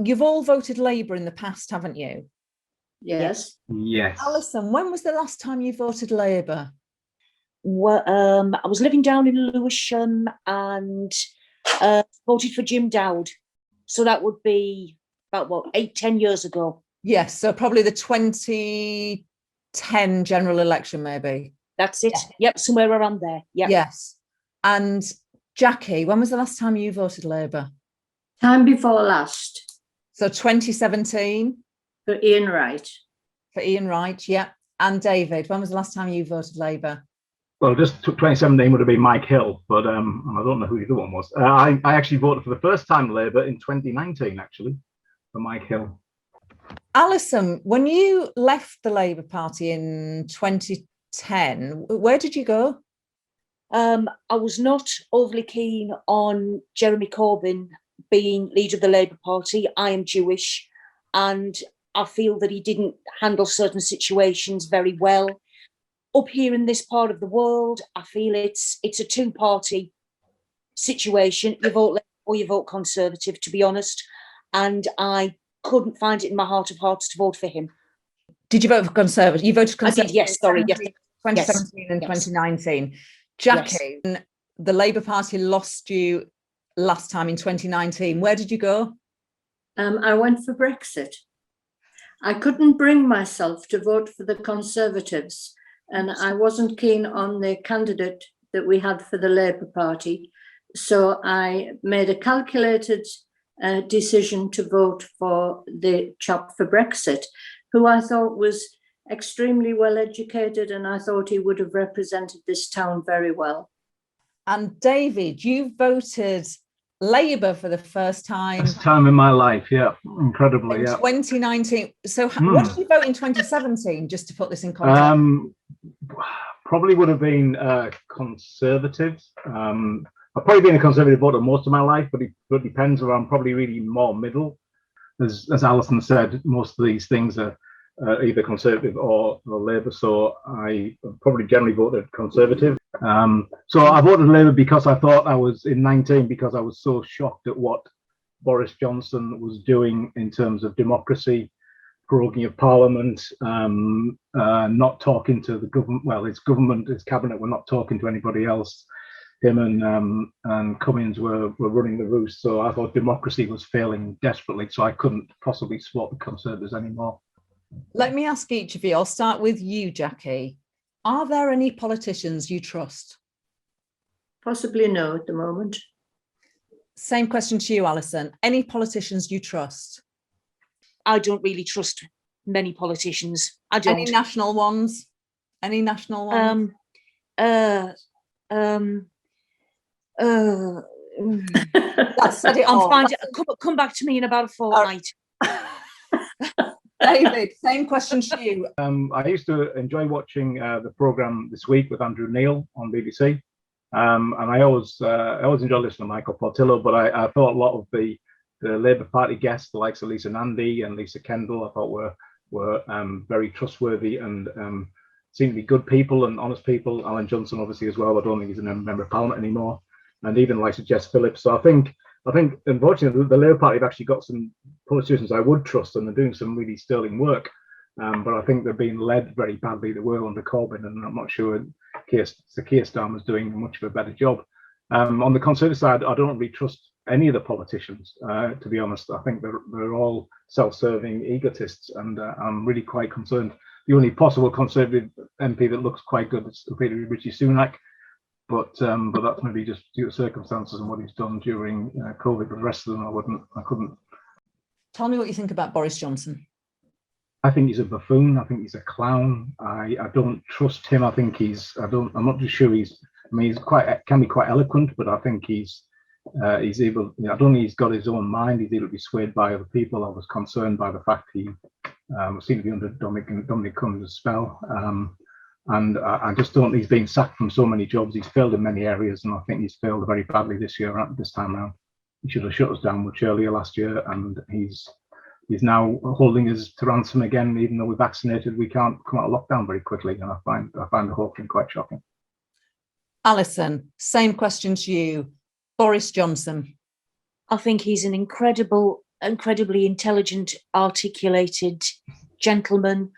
You've all voted Labour in the past, haven't you? Yes. Yes. Alison, when was the last time you voted Labour? Well, I was living down in Lewisham and voted for Jim Dowd. So that would be about 8-10 years ago. Yes, so probably the 2010 general election, maybe. That's it. Yeah. Yep, somewhere around there. Yeah. Yes. And Jackie, when was the last time you voted Labour? Time before last. So 2017? For Ian Wright. For Ian Wright, yeah. And David, when was the last time you voted Labour? Well, just 2017 would have been Mike Hill, but I don't know who the other one was. I actually voted for the first time Labour in 2019, actually, for Mike Hill. Alison, when you left the Labour Party in 2010, where did you go? I was not overly keen on Jeremy Corbyn being leader of the Labour Party. I am Jewish, and I feel that he didn't handle certain situations very well. Up here in this part of the world, I feel it's a two-party situation. You vote Labour or you vote Conservative, to be honest. And I couldn't find it in my heart of hearts to vote for him. Did you vote for Conservative? You voted Conservative? I did, yes, sorry. Yes. 2017 and 2019. Jackie, the Labour Party lost you last time in 2019. Where did you go? I went for Brexit. I couldn't bring myself to vote for the Conservatives, and I wasn't keen on the candidate that we had for the Labour Party. So I made a calculated decision to vote for the chap for Brexit, who I thought was extremely well educated, and I thought he would have represented this town very well. And David, you voted Labour for the first time. First time in my life, yeah, incredibly, in yeah. 2019. So what did you vote in 2017, just to put this in context? Probably would have been Conservatives. I've probably been a Conservative voter most of my life, but it depends. I'm probably really more middle. As Alison said, most of these things are either Conservative or Labour, so I probably generally voted Conservative. So I voted Labour because I thought I was in 19, because I was so shocked at what Boris Johnson was doing in terms of democracy, proroguing of Parliament, not talking to the government. Well, his government, his cabinet were not talking to anybody else. Him and Cummings were running the roost. So I thought democracy was failing desperately. So I couldn't possibly support the Conservatives anymore. Let me ask each of you. I'll start with you, Jackie. Are there any politicians you trust? Possibly no at the moment. Same question to you, Alison. Any politicians you trust? I don't really trust many politicians. I don't. Any national ones? Any national ones? That's said it all. Come back to me in about a fortnight. David, same question to you. I used to enjoy watching the programme This Week with Andrew Neil on BBC. And I always enjoy listening to Michael Portillo, but I thought a lot of the Labour Party guests, the likes of Lisa Nandy and Lisa Kendall, I thought were very trustworthy and seemed to be good people and honest people. Alan Johnson, obviously, as well. I don't think he's a member of Parliament anymore. And even like Jess Phillips. So I think unfortunately the Labour Party have actually got some politicians I would trust, and they're doing some really sterling work. But I think they're being led very badly. They were under Corbyn, and I'm not sure Keir Starmer is doing much of a better job. On the Conservative side, I don't really trust any of the politicians, to be honest. I think they're all self-serving egotists, and I'm really quite concerned. The only possible Conservative MP that looks quite good is Rishi Sunak, but that's maybe just due to circumstances and what he's done during COVID. But the rest of them, I couldn't. Tell me what you think about Boris Johnson. I think he's a buffoon. I think he's a clown. I don't trust him. I think I'm not too sure he's. I mean, can be quite eloquent, but I think he's able. I don't think he's got his own mind. He's able to be swayed by other people. I was concerned by the fact he seemed to be under Dominic Cummings' spell, and I just don't. He's been sacked from so many jobs. He's failed in many areas, and I think he's failed very badly this time around. He should have shut us down much earlier last year, and he's now holding us to ransom again. Even though we're vaccinated, we can't come out of lockdown very quickly, and I find the whole thing quite shocking. Alison, same question to you. Boris Johnson. I think he's an incredible incredibly intelligent, articulated gentleman.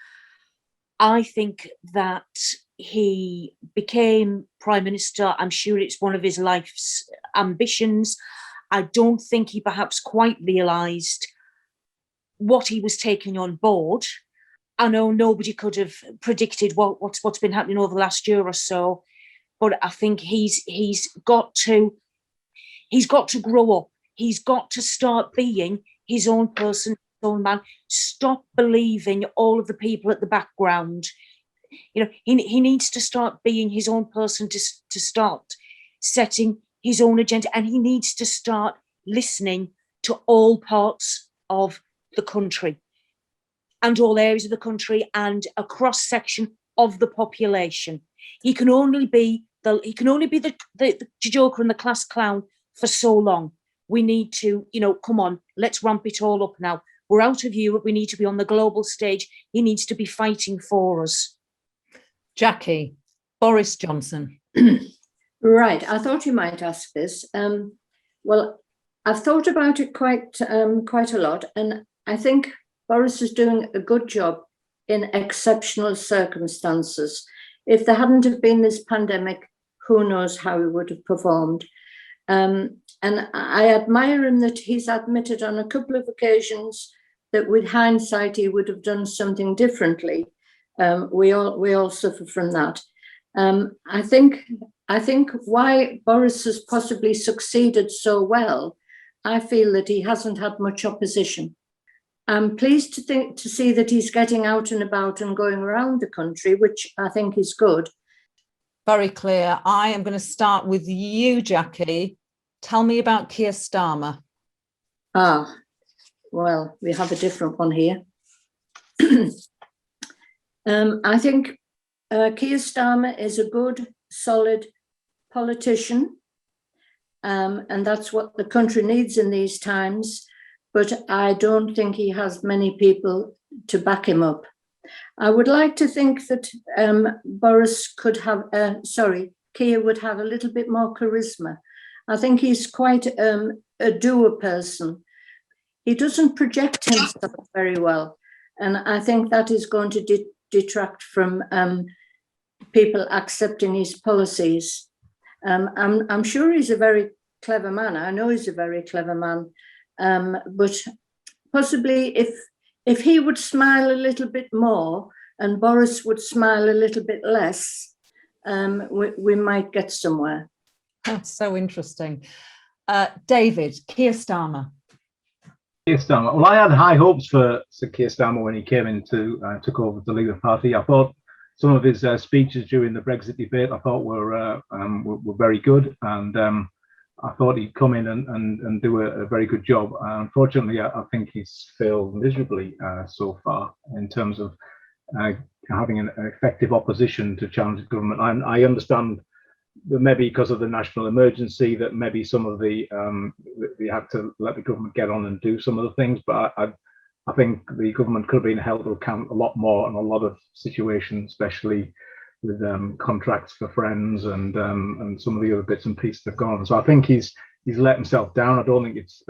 I think that he became Prime Minister. I'm sure it's one of his life's ambitions. I don't think he perhaps quite realised what he was taking on board. I know nobody could have predicted what's been happening over the last year or so, but I think he's got to grow up. He's got to start being his own person, his own man. Stop believing all of the people at the background. You know, he needs to start being his own person, to start setting his own agenda, and he needs to start listening to all parts of the country and all areas of the country and a cross section of the population. He can only be the joker and the class clown for so long. We need to, come on, let's ramp it all up now. We're out of Europe. We need to be on the global stage. He needs to be fighting for us. Jackie, Boris Johnson. Right. I thought you might ask this. Well, I've thought about it quite a lot, and I think Boris is doing a good job in exceptional circumstances. If there hadn't have been this pandemic, who knows how he would have performed. And I admire him that he's admitted on a couple of occasions that with hindsight, he would have done something differently. We all suffer from that. I think why Boris has possibly succeeded so well, I feel that he hasn't had much opposition. I'm pleased to see that he's getting out and about and going around the country, which I think is good. Very clear. I am going to start with you, Jackie. Tell me about Keir Starmer. Well, we have a different one here. I think Keir Starmer is a good, solid politician, and that's what the country needs in these times. But I don't think he has many people to back him up. I would like to think that Keir would have a little bit more charisma. I think he's quite a doer person. He doesn't project himself very well. And I think that is going to detract from people accepting his policies. I'm sure he's a very clever man. I know he's a very clever man. But possibly if he would smile a little bit more and Boris would smile a little bit less, we might get somewhere. That's so interesting. David, Keir Starmer. Keir Starmer. Well, I had high hopes for Sir Keir Starmer when he came into took over the Labour Party. I thought some of his speeches during the Brexit debate were very good, and I thought he'd come in and do a very good job. Unfortunately, I think he's failed miserably so far in terms of having an effective opposition to challenge the government. I understand that maybe because of the national emergency, that maybe some of they had to let the government get on and do some of the things, but I think the government could have been held to account a lot more in a lot of situations, especially with contracts for friends and some of the other bits and pieces have gone. So I think he's let himself down. I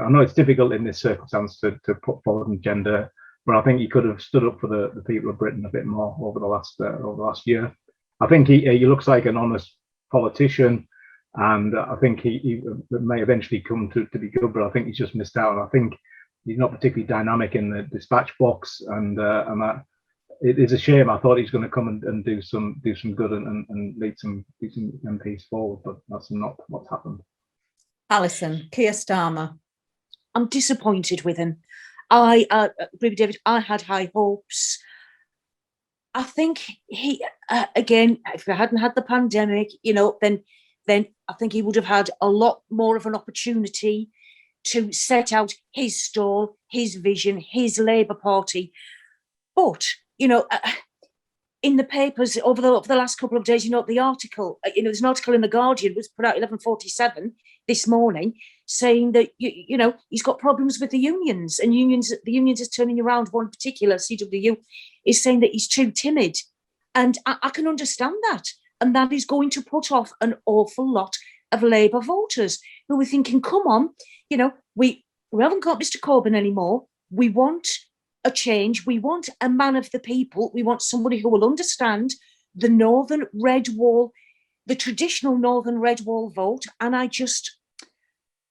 know it's difficult in this circumstance to put forward an agenda, but I think he could have stood up for the people of Britain a bit more over the last year. I think he looks like an honest politician, and I think he may eventually come to be good, but I think he's just missed out. And I think he's not particularly dynamic in the dispatch box, and it is a shame. I thought he's going to come and do some good and lead some MPs forward, but that's not what's happened. Alison, Keir Starmer. I'm disappointed with him. I agree with David. I had high hopes. I think he, again, if we hadn't had the pandemic, then I think he would have had a lot more of an opportunity to set out his stall, his vision, his Labour Party. But, in the papers over the last couple of days, the article, there's an article in The Guardian, was put out 11:47 this morning, saying that, he's got problems with the unions, and the unions is turning around. One particular, CWU, is saying that he's too timid. And I can understand that. And that is going to put off an awful lot of Labour voters who were thinking, come on, We haven't got Mr. Corbyn anymore. We want a change. We want a man of the people. We want somebody who will understand the Northern Red Wall, the traditional Northern Red Wall vote. And I just,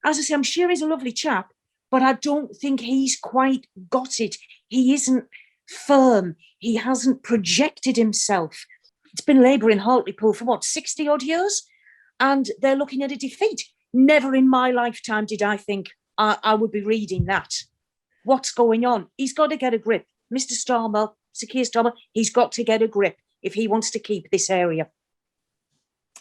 as I say, I'm sure he's a lovely chap, but I don't think he's quite got it. He isn't firm. He hasn't projected himself. It's been Labour in Hartlepool for what, 60 odd years? And they're looking at a defeat. Never in my lifetime did I think I would be reading that. What's going on? He's got to get a grip. Mr. Starmer, Sir Keir Starmer, he's got to get a grip if he wants to keep this area.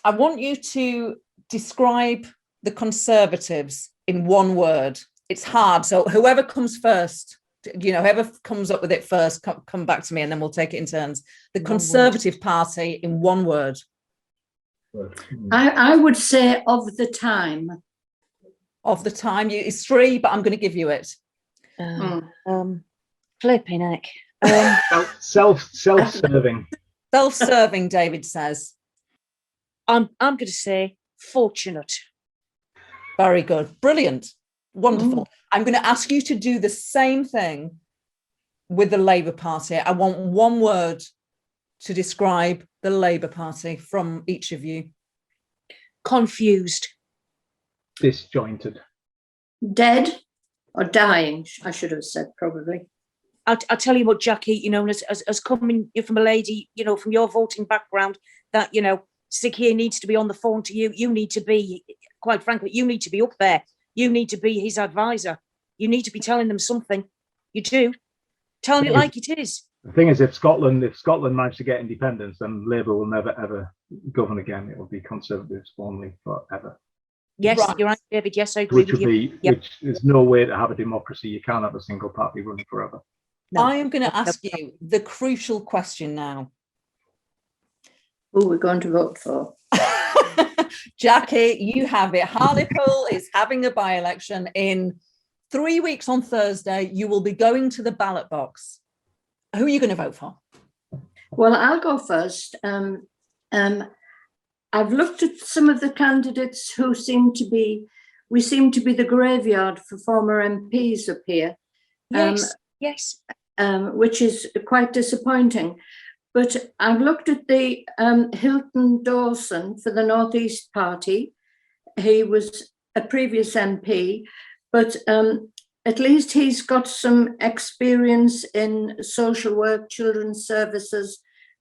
I want you to describe the Conservatives in one word. It's hard, so whoever comes first, whoever comes up with it first, come back to me and then we'll take it in turns. The Conservative Party in one word. I would say of the time. Of the time, it's 3, but I'm going to give you it. Flipping heck. Self-serving. Self-serving, David says. I'm going to say fortunate. Very good. Brilliant. Wonderful. I'm going to ask you to do the same thing with the Labour Party. I want one word to describe the Labour Party from each of you. Confused. Disjointed. Dead or dying, I should have said, probably. I'll tell you what, Jackie, as coming from a lady, from your voting background, that, Sir Keir needs to be on the phone to you. You need to be, quite frankly, you need to be up there. You need to be his advisor. You need to be telling them something. You do. Telling it like it is. The thing is, if Scotland managed to get independence, then Labour will never, ever govern again. It will be Conservatives only forever. Yes, right. You're right, David. Yes, I agree with you. Which is no way to have a democracy. You can't have a single party running forever. No. I am going to ask you the crucial question now. Who we're going to vote for? Jackie, you have it. Hartlepool is having a by-election in 3 weeks on Thursday. You will be going to the ballot box. Who are you going to vote for? Well, I'll go first. I've looked at some of the candidates who seem to be the graveyard for former MPs up here. Yes. Which is quite disappointing. But I've looked at the Hilton Dawson for the North East Party. He was a previous MP, but at least he's got some experience in social work, children's services,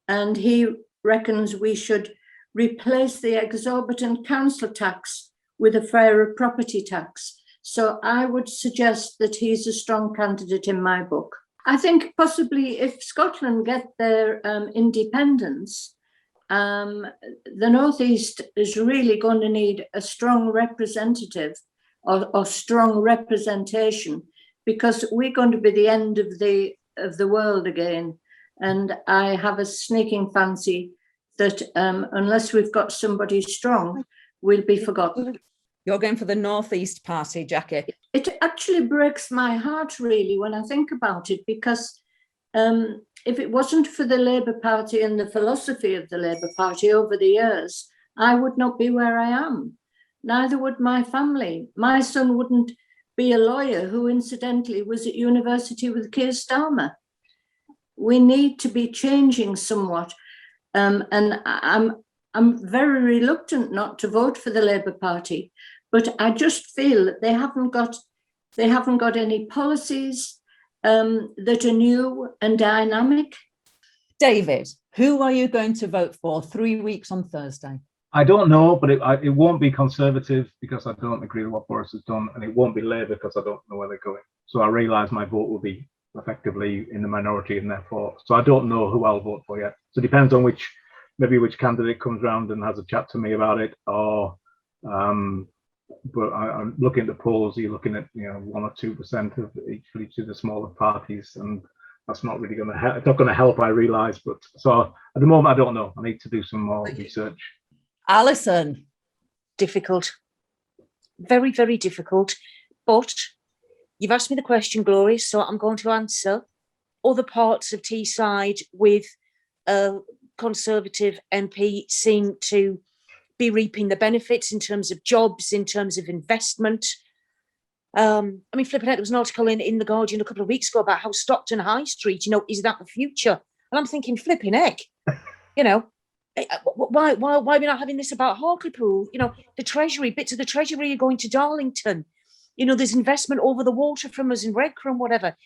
and he reckons we should replace the exorbitant council tax with a fairer property tax. So I would suggest that he's a strong candidate in my book. I think possibly if Scotland get their independence, the North East is really going to need a strong representative or strong representation, because we're going to be the end of the world again. And I have a sneaking fancy that unless we've got somebody strong, we'll be forgotten. You're going for the North East Party, Jackie. It actually breaks my heart, really, when I think about it, because if it wasn't for the Labour Party and the philosophy of the Labour Party over the years, I would not be where I am. Neither would my family. My son wouldn't be a lawyer who, incidentally, was at university with Keir Starmer. We need to be changing somewhat. And I'm very reluctant not to vote for the Labour Party, but I just feel that they haven't got any policies that are new and dynamic. David, who are you going to vote for 3 weeks on Thursday? I don't know, but it won't be Conservative because I don't agree with what Boris has done, and it won't be Labour because I don't know where they're going. So I realise my vote will be effectively in the minority in their thought. So I don't know who I'll vote for yet. So it depends on which candidate comes round and has a chat to me about it, or but I'm looking at the polls. You're looking at 1 or 2% of each of the smaller parties, and that's not really going to help. It's not going to help, I realise. But so at the moment, I don't know. I need to do some more research. Alison. Difficult. Very, very difficult. But you've asked me the question, Glory, so I'm going to answer. Other parts of Teesside with a Conservative MP seem to be reaping the benefits in terms of jobs, in terms of investment. I mean, flipping out, there was an article in The Guardian a couple of weeks ago about how Stockton High Street, is that the future? And I'm thinking, flipping heck, why are we not having this about Hartlepool? The Treasury, bits of the Treasury are going to Darlington. There's investment over the water from us in Redcar, whatever.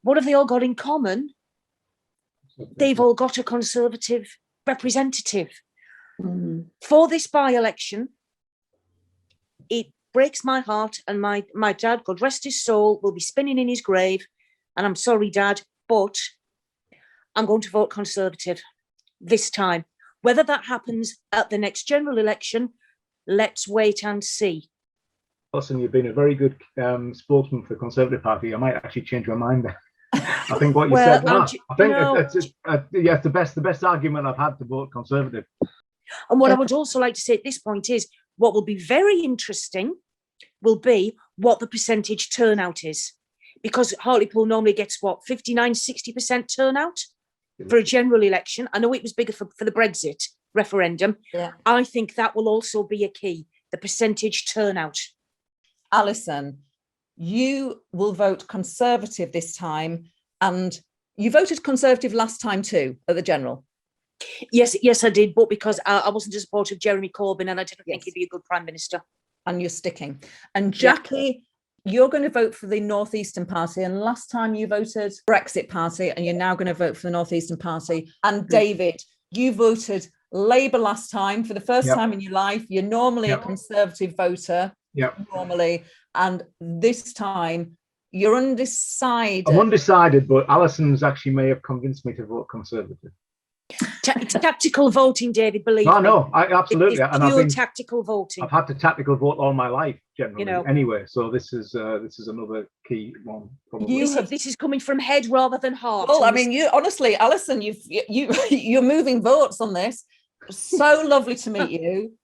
What have they all got in common? They've all got a Conservative representative. For this by-election, it breaks my heart, and my dad, God rest his soul, will be spinning in his grave, and I'm sorry, Dad, but I'm going to vote Conservative this time. Whether that happens at the next general election, let's wait and see. Alison, you've been a very good spokesman for the Conservative Party. I might actually change my mind there. I think what you said. I think it's the best argument I've had to vote Conservative. And what I would also like to say at this point is, what will be very interesting will be what the percentage turnout is. Because Hartlepool normally gets, 59, 60% turnout for a general election. I know it was bigger for the Brexit referendum. Yeah. I think that will also be a key, the percentage turnout. Alison, you will vote Conservative this time, and you voted Conservative last time too at the general. Yes, I did, but because I wasn't a supporter of Jeremy Corbyn, and I didn't think he'd be a good Prime Minister. And you're sticking. And Jackie, you're going to vote for the North Eastern Party, and last time you voted Brexit Party, and you're now going to vote for the North Eastern Party. And David, you voted Labour last time for the first time in your life. You're normally a Conservative voter, normally, and this time you're undecided. I'm undecided, but Alison's actually may have convinced me to vote Conservative. It's tactical voting, David, believe me. No, absolutely. It's pure tactical voting. I've had to tactical vote all my life, generally, anyway. So this is another key one. Probably. This is coming from head rather than heart. Well, I mean, you honestly, Alison, you're moving votes on this. So lovely to meet you.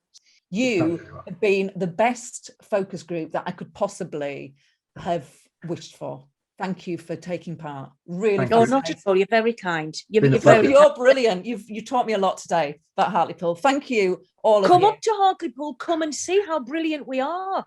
You have been the best focus group that I could possibly have wished for. Thank you for taking part. Really, not at all. You're very kind. You're brilliant. You taught me a lot today about Hartlepool. Thank you, all of you. Come up to Hartlepool. Come and see how brilliant we are.